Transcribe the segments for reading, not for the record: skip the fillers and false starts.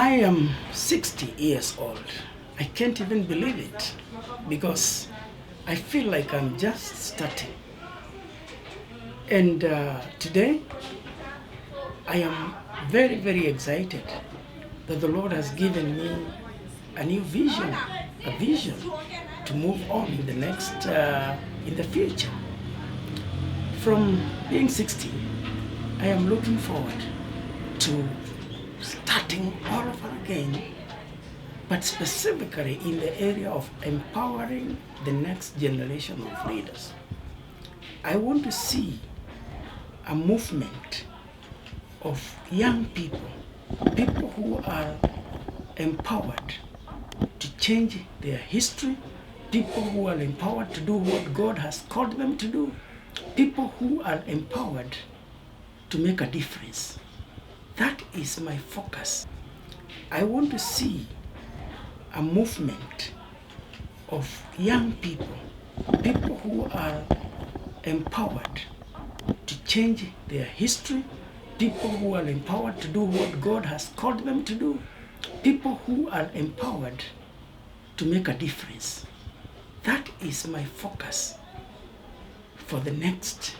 I am 60 years old. I can't even believe it because I feel like I'm just starting. And today, I am very, very excited that the Lord has given me a new vision, a vision to move on in the next, in the future. From being 60, I am looking forward to starting all over again, but specifically in the area of empowering the next generation of leaders. I want to see a movement of young people, people who are empowered to change their history, people who are empowered to do what God has called them to do, people who are empowered to make a difference. That is my focus. I want to see a movement of young people, people who are empowered to change their history, people who are empowered to do what God has called them to do, people who are empowered to make a difference. That is my focus for the next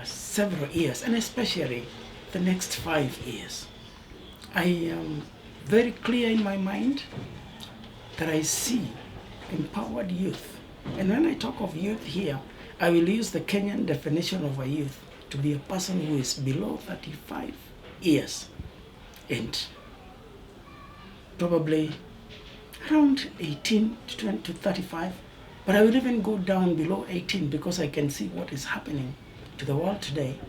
several years, and especially the next 5 years. I am very clear in my mind that I see empowered youth. And when I talk of youth here, I will use the Kenyan definition of a youth to be a person who is below 35 years and probably around 18 to 35. But I will even go down below 18 because I can see what is happening to the world today.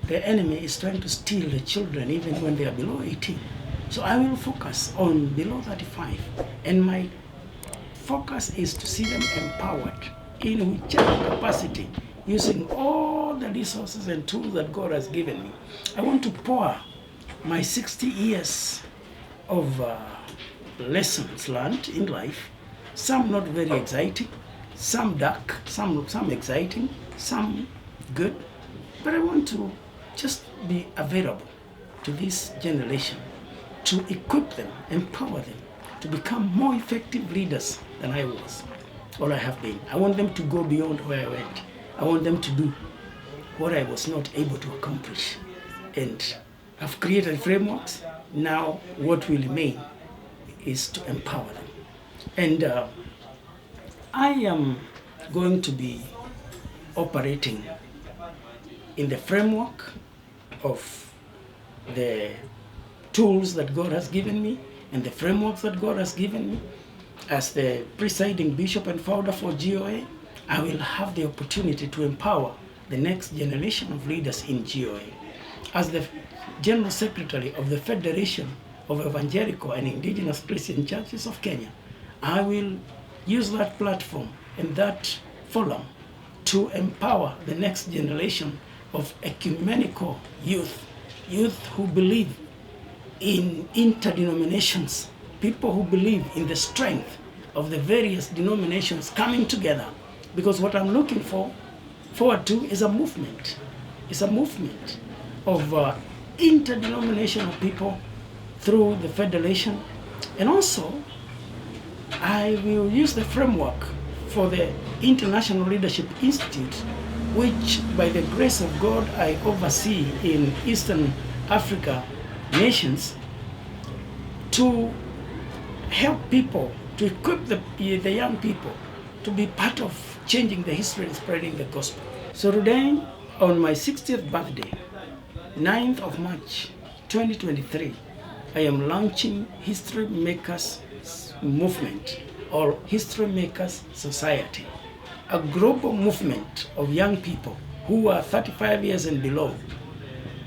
The enemy is trying to steal the children even when they are below 18. So I will focus on below 35. And my focus is to see them empowered in whichever capacity, using all the resources and tools that God has given me. I want to pour my 60 years of lessons learned in life, some not very exciting, some dark, some exciting, some good, but I want to just be available to this generation to equip them, empower them to become more effective leaders than I was or I have been. I want them to go beyond where I went. I want them to do what I was not able to accomplish. And I've created frameworks. Now what will remain is to empower them. And I am going to be operating in the framework of the tools that God has given me and the frameworks that God has given me. As the presiding bishop and founder for GOA, I will have the opportunity to empower the next generation of leaders in GOA. As the General Secretary of the Federation of Evangelical and Indigenous Christian Churches of Kenya, I will use that platform and that forum to empower the next generation of ecumenical youth who believe in interdenominations, people who believe in the strength of the various denominations coming together. Because what I'm looking forward to is a movement. It's a movement of interdenominational people through the federation. And also, I will use the framework for the International Leadership Institute, which by the grace of God I oversee in Eastern Africa nations, to help people, to equip the young people to be part of changing the history and spreading the gospel. So today, on my 60th birthday, 9th of March 2023, I am launching History Makers Movement, or History Makers Society, a global movement of young people who are 35 years and below.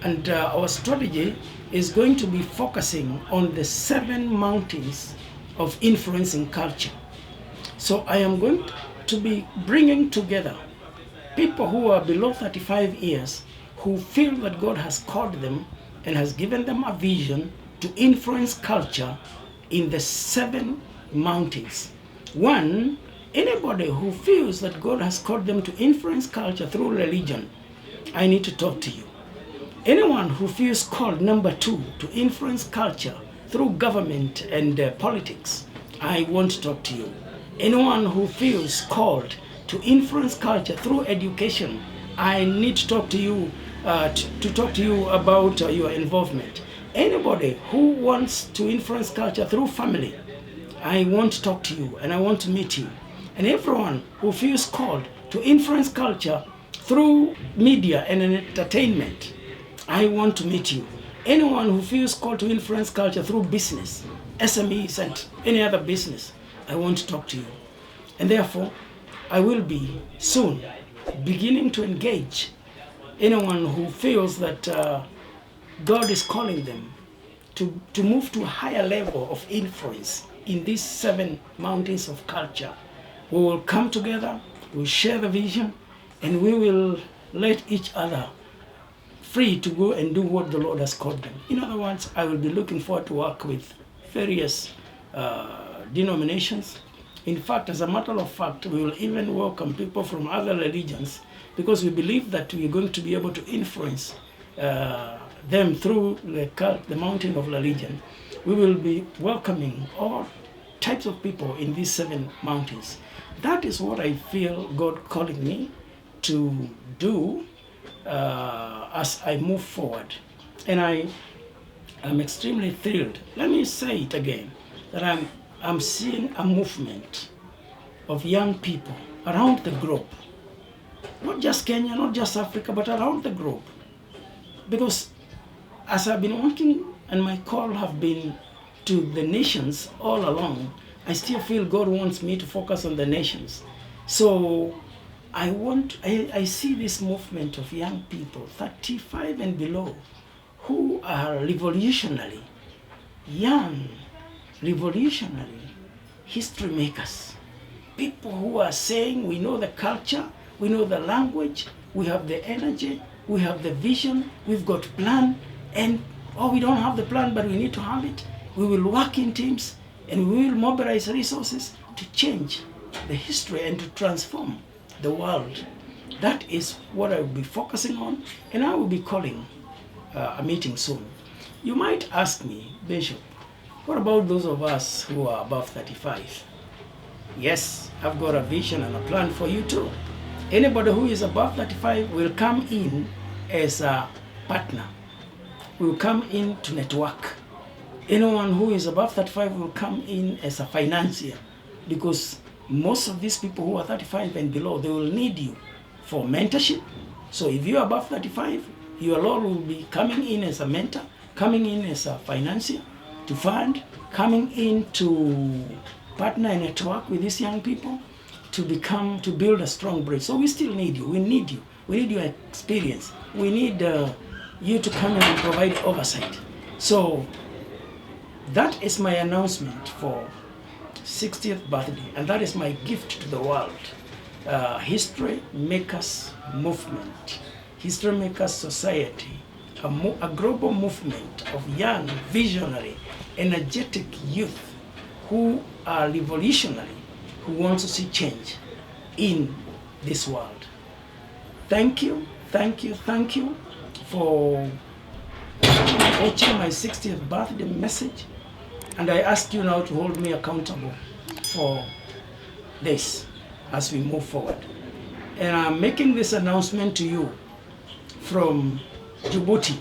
And our strategy is going to be focusing on the 7 mountains of influencing culture. So I am going to be bringing together people who are below 35 years who feel that God has called them and has given them a vision to influence culture in the 7 mountains. 1, anybody who feels that God has called them to influence culture through religion, I need to talk to you. Anyone who feels called, number two, to influence culture through government and politics, I want to talk to you. Anyone who feels called to influence culture through education, I need to talk to you, to talk to you about your involvement. Anybody who wants to influence culture through family, I want to talk to you and I want to meet you. And everyone who feels called to influence culture through media and entertainment, I want to meet you. Anyone who feels called to influence culture through business, SMEs and any other business, I want to talk to you. And therefore, I will be soon beginning to engage anyone who feels that God is calling them to move to a higher level of influence in these 7 mountains of culture. We will come together, we'll share the vision, and we will let each other free to go and do what the Lord has called them. In other words, I will be looking forward to work with various denominations. In fact, as a matter of fact, we will even welcome people from other religions because we believe that we are going to be able to influence them through the mountain of religion. We will be welcoming all types of people in these 7 mountains. That is what I feel God calling me to do as I move forward. And I'm extremely thrilled. Let me say it again, that I'm seeing a movement of young people around the globe. Not just Kenya, not just Africa, but around the globe. Because as I've been working and my call have been to the nations all along, I still feel God wants me to focus on the nations. So I see this movement of young people, 35 and below, who are revolutionary, young, revolutionary history makers. People who are saying, we know the culture, we know the language, we have the energy, we have the vision, we've got plan, and we don't have the plan, but we need to have it. We will work in teams, and we will mobilize resources to change the history and to transform the world. That is what I will be focusing on, and I will be calling a meeting soon. You might ask me, Bishop, what about those of us who are above 35? Yes, I've got a vision and a plan for you too. Anybody who is above 35 will come in as a partner, will come in to network. Anyone who is above 35 will come in as a financier, because most of these people who are 35 and below, they will need you for mentorship. So if you're above 35, your Lord will be coming in as a mentor, coming in as a financier to fund, coming in to partner and network with these young people to build a strong bridge. So we still need you. We need you. We need your experience. We need you to come in and provide oversight. So that is my announcement for 60th birthday, and that is my gift to the world. History Makers Movement, History Makers Society, a global movement of young, visionary, energetic youth who are revolutionary, who want to see change in this world. Thank you, thank you, thank you for watching my 60th birthday message. And I ask you now to hold me accountable for this as we move forward. And I'm making this announcement to you from Djibouti.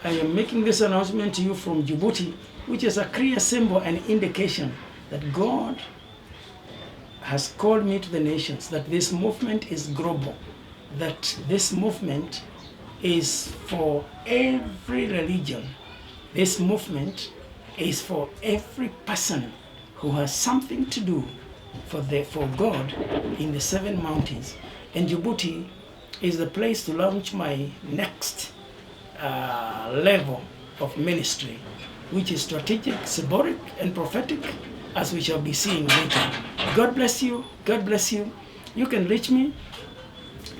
I am making this announcement to you from Djibouti, which is a clear symbol and indication that God has called me to the nations, that this movement is global, that this movement is for every religion. This movement is for every person who has something to do for God in the 7 mountains. And Djibouti is the place to launch my next level of ministry, which is strategic, symbolic, and prophetic, as we shall be seeing later. God bless you. God bless you. You can reach me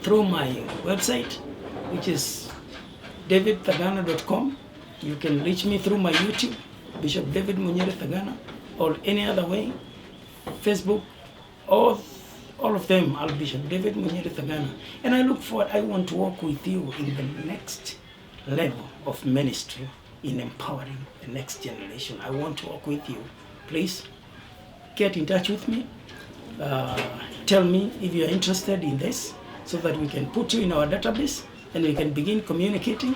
through my website, which is davidthagana.com. You can reach me through my YouTube, Bishop David Munyiri Thagana, or any other way, Facebook, all of them are Bishop David Munyiri Thagana. And I look forward, I want to work with you in the next level of ministry in empowering the next generation. I want to work with you. Please get in touch with me. Tell me if you are interested in this so that we can put you in our database and we can begin communicating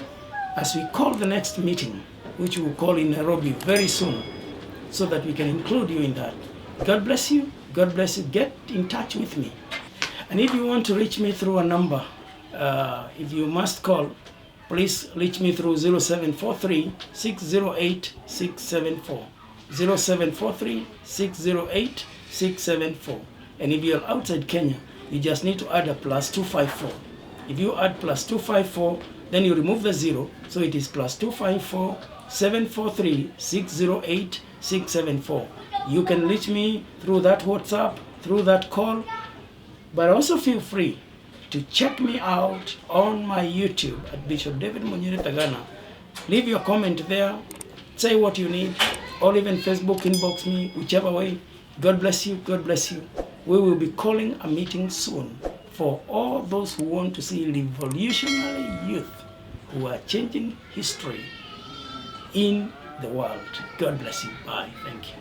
as we call the next meeting, which we will call in Nairobi very soon, so that we can include you in that. God bless you. God bless you. Get in touch with me. And if you want to reach me through a number, if you must call, please reach me through 0743-608-674. 0743-608-674. And if you're outside Kenya, you just need to add a +254. If you add +254, then you remove the 0, so it is +254-743-608-674. You can reach me through that WhatsApp, through that call, but also feel free to check me out on my YouTube at Bishop David Munyiri Thagana. Leave your comment there, say what you need, or even Facebook inbox me, whichever way. God bless you, God bless you. We will be calling a meeting soon for all those who want to see revolutionary youth who are changing history in the world. God bless you. Bye. Thank you.